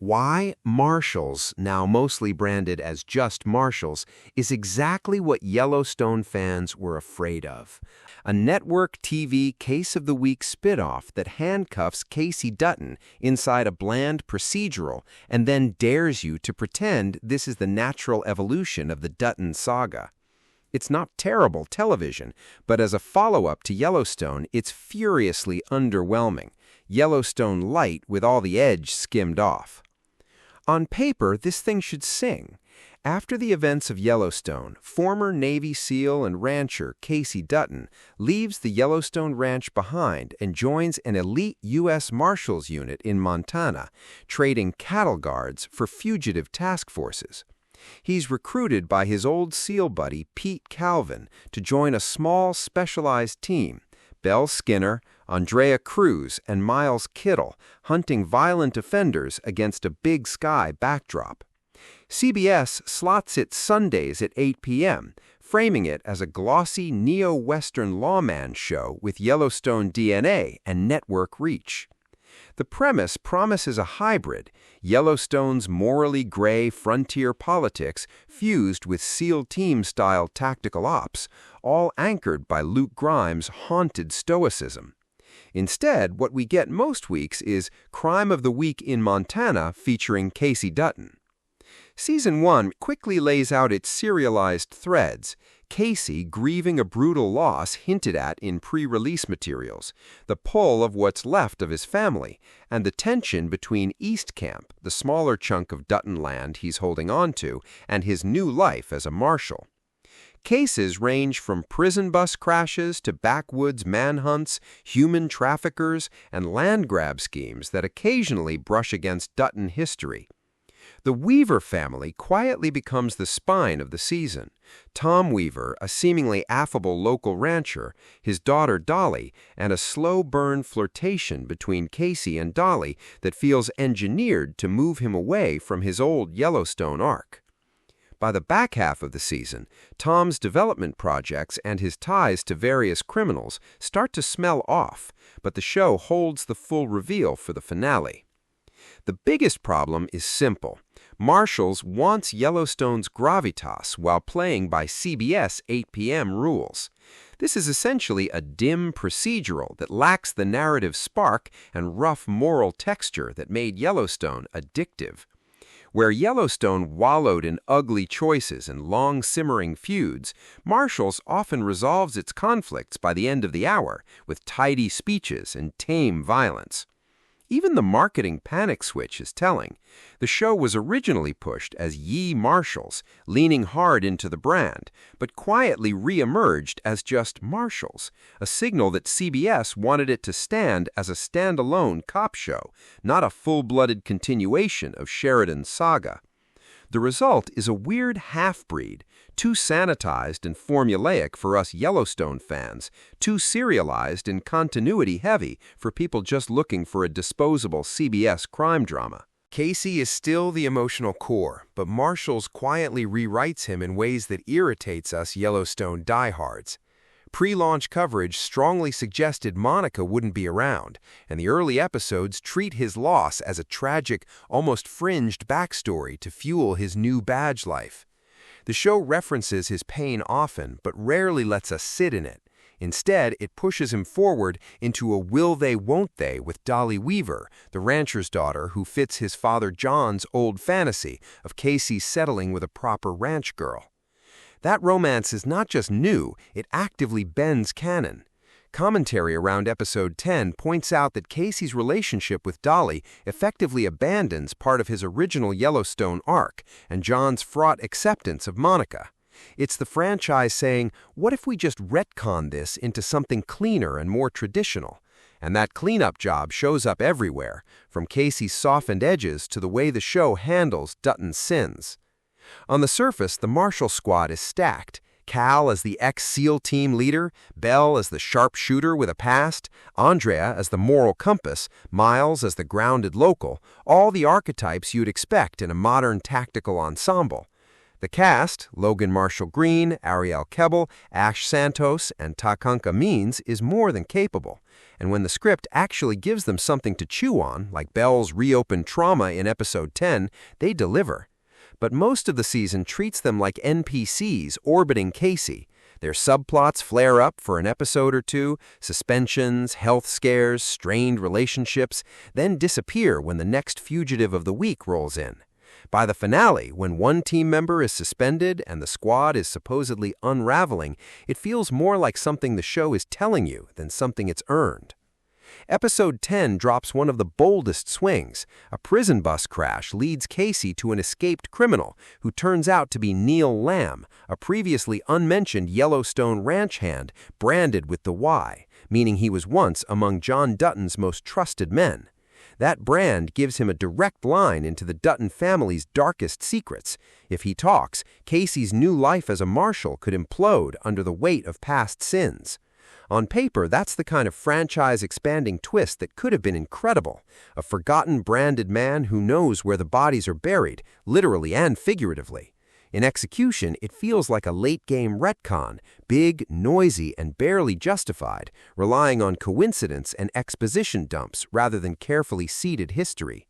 Why Marshals, now mostly branded as just Marshals, is exactly what Yellowstone fans were afraid of. A network TV Case of the Week spinoff that handcuffs Kayce Dutton inside a bland procedural and then dares you to pretend this is the natural evolution of the Dutton saga. It's not terrible television, but as a follow-up to Yellowstone, it's furiously underwhelming. Yellowstone light with all the edge skimmed off. On paper, this thing should sing. After the events of Yellowstone, former Navy SEAL and rancher Kayce Dutton leaves the Yellowstone Ranch behind and joins an elite U.S. Marshals unit in Montana, trading cattle guards for fugitive task forces. He's recruited by his old SEAL buddy Pete Calvin to join a small specialized team. Belle Skinner, Andrea Cruz, and Miles Kittle hunting violent offenders against a big sky backdrop. CBS slots it Sundays at 8 p.m., framing it as a glossy neo-Western lawman show with Yellowstone DNA and network reach. The premise promises a hybrid, Yellowstone's morally gray frontier politics fused with SEAL team-style tactical ops, all anchored by Luke Grimes' haunted stoicism. Instead, what we get most weeks is Crime of the Week in Montana featuring Kayce Dutton. Season 1 quickly lays out its serialized threads. Kayce grieving a brutal loss hinted at in pre-release materials, the pull of what's left of his family, and the tension between East Camp, the smaller chunk of Dutton land he's holding on to, and his new life as a marshal. Cases range from prison bus crashes to backwoods manhunts, human traffickers, and land grab schemes that occasionally brush against Dutton history. The Weaver family quietly becomes the spine of the season. Tom Weaver, a seemingly affable local rancher, his daughter Dolly, and a slow-burn flirtation between Kayce and Dolly that feels engineered to move him away from his old Yellowstone arc. By the back half of the season, Tom's development projects and his ties to various criminals start to smell off, but the show holds the full reveal for the finale. The biggest problem is simple. Marshals wants Yellowstone's gravitas while playing by CBS 8 p.m. rules. This is essentially a dim procedural that lacks the narrative spark and rough moral texture that made Yellowstone addictive. Where Yellowstone wallowed in ugly choices and long simmering feuds, Marshals often resolves its conflicts by the end of the hour with tidy speeches and tame violence. Even the marketing panic switch is telling. The show was originally pushed as Ye Marshals, leaning hard into the brand, but quietly re-emerged as just Marshals, a signal that CBS wanted it to stand as a standalone cop show, not a full-blooded continuation of Sheridan's saga. The result is a weird half-breed, too sanitized and formulaic for us Yellowstone fans, too serialized and continuity-heavy for people just looking for a disposable CBS crime drama. Kayce is still the emotional core, but Marshals quietly rewrites him in ways that irritates us Yellowstone diehards. Pre-launch coverage strongly suggested Monica wouldn't be around, and the early episodes treat his loss as a tragic, almost fringed backstory to fuel his new badge life. The show references his pain often, but rarely lets us sit in it. Instead, it pushes him forward into a will-they-won't-they with Dolly Weaver, the rancher's daughter who fits his father John's old fantasy of Kayce settling with a proper ranch girl. That romance is not just new, it actively bends canon. Commentary around episode 10 points out that Kayce's relationship with Dolly effectively abandons part of his original Yellowstone arc and John's fraught acceptance of Monica. It's the franchise saying, what if we just retcon this into something cleaner and more traditional? And that cleanup job shows up everywhere, from Kayce's softened edges to the way the show handles Dutton's sins. On the surface, the Marshal squad is stacked. Cal as the ex-SEAL team leader, Belle as the sharpshooter with a past, Andrea as the moral compass, Miles as the grounded local, all the archetypes you'd expect in a modern tactical ensemble. The cast, Logan Marshall Green, Ariel Kebble, Ash Santos, and Takanka Means, is more than capable. And when the script actually gives them something to chew on, like Belle's reopened trauma in episode 10, they deliver. But most of the season treats them like NPCs orbiting Kayce. Their subplots flare up for an episode or two, suspensions, health scares, strained relationships, then disappear when the next fugitive of the week rolls in. By the finale, when one team member is suspended and the squad is supposedly unraveling, it feels more like something the show is telling you than something it's earned. Episode 10 drops one of the boldest swings. A prison bus crash leads Kayce to an escaped criminal who turns out to be Neil Lamb, a previously unmentioned Yellowstone ranch hand branded with the Y, meaning he was once among John Dutton's most trusted men. That brand gives him a direct line into the Dutton family's darkest secrets. If he talks, Kayce's new life as a marshal could implode under the weight of past sins. On paper, that's the kind of franchise-expanding twist that could have been incredible. A forgotten branded man who knows where the bodies are buried, literally and figuratively. In execution, it feels like a late-game retcon, big, noisy, and barely justified, relying on coincidence and exposition dumps rather than carefully seeded history.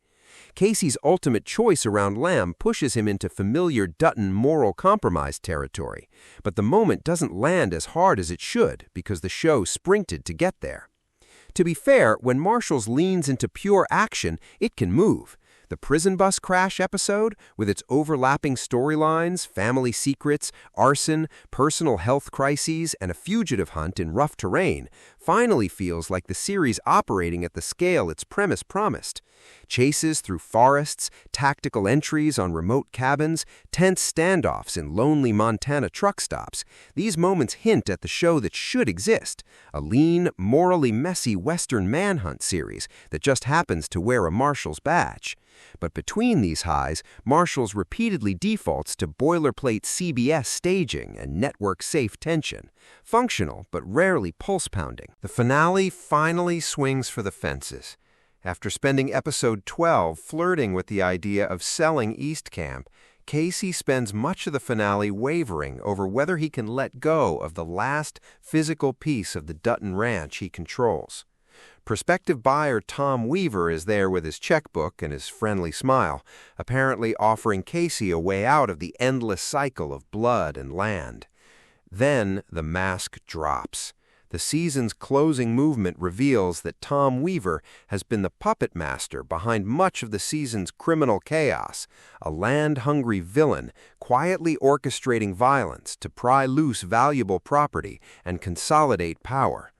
Kayce's ultimate choice around Lamb pushes him into familiar Dutton moral compromise territory, but the moment doesn't land as hard as it should because the show sprinted to get there. To be fair, when Marshals leans into pure action, it can move. The prison bus crash episode, with its overlapping storylines, family secrets, arson, personal health crises, and a fugitive hunt in rough terrain, finally feels like the series operating at the scale its premise promised. Chases through forests, tactical entries on remote cabins, tense standoffs in lonely Montana truck stops. These moments hint at the show that should exist, a lean, morally messy Western manhunt series that just happens to wear a Marshals badge. But between these highs, Marshals repeatedly defaults to boilerplate CBS staging and network-safe tension, functional but rarely pulse-pounding. The finale finally swings for the fences. After spending episode 12 flirting with the idea of selling East Camp, Kayce spends much of the finale wavering over whether he can let go of the last physical piece of the Dutton ranch he controls. Prospective buyer Tom Weaver is there with his checkbook and his friendly smile, apparently offering Kayce a way out of the endless cycle of blood and land. Then the mask drops. The season's closing movement reveals that Tom Weaver has been the puppet master behind much of the season's criminal chaos, a land-hungry villain quietly orchestrating violence to pry loose valuable property and consolidate power.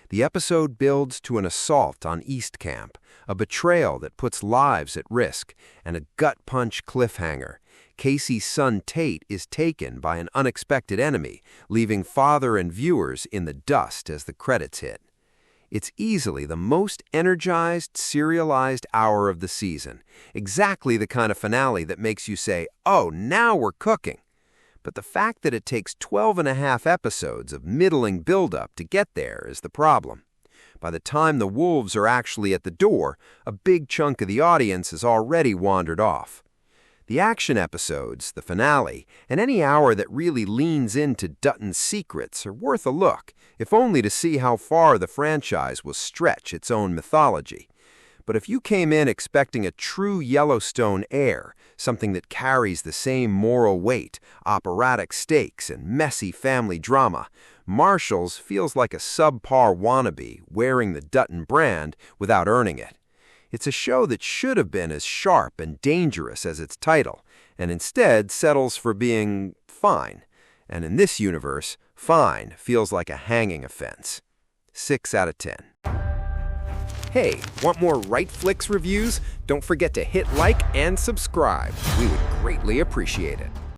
The episode builds to an assault on East Camp, a betrayal that puts lives at risk, and a gut-punch cliffhanger. Kayce's son Tate is taken by an unexpected enemy, leaving father and viewers in the dust as the credits hit. It's easily the most energized, serialized hour of the season, exactly the kind of finale that makes you say, "Oh, now we're cooking." But the fact that it takes 12.5 episodes of middling build-up to get there is the problem. By the time the wolves are actually at the door, a big chunk of the audience has already wandered off. The action episodes, the finale, and any hour that really leans into Dutton's secrets are worth a look, if only to see how far the franchise will stretch its own mythology. But if you came in expecting a true Yellowstone air, something that carries the same moral weight, operatic stakes, and messy family drama, Marshals feels like a subpar wannabe wearing the Dutton brand without earning it. It's a show that should have been as sharp and dangerous as its title, and instead settles for being fine. And in this universe, fine feels like a hanging offense. 6 out of 10. Hey, want more Wright Flicks reviews? Don't forget to hit like and subscribe. We would greatly appreciate it.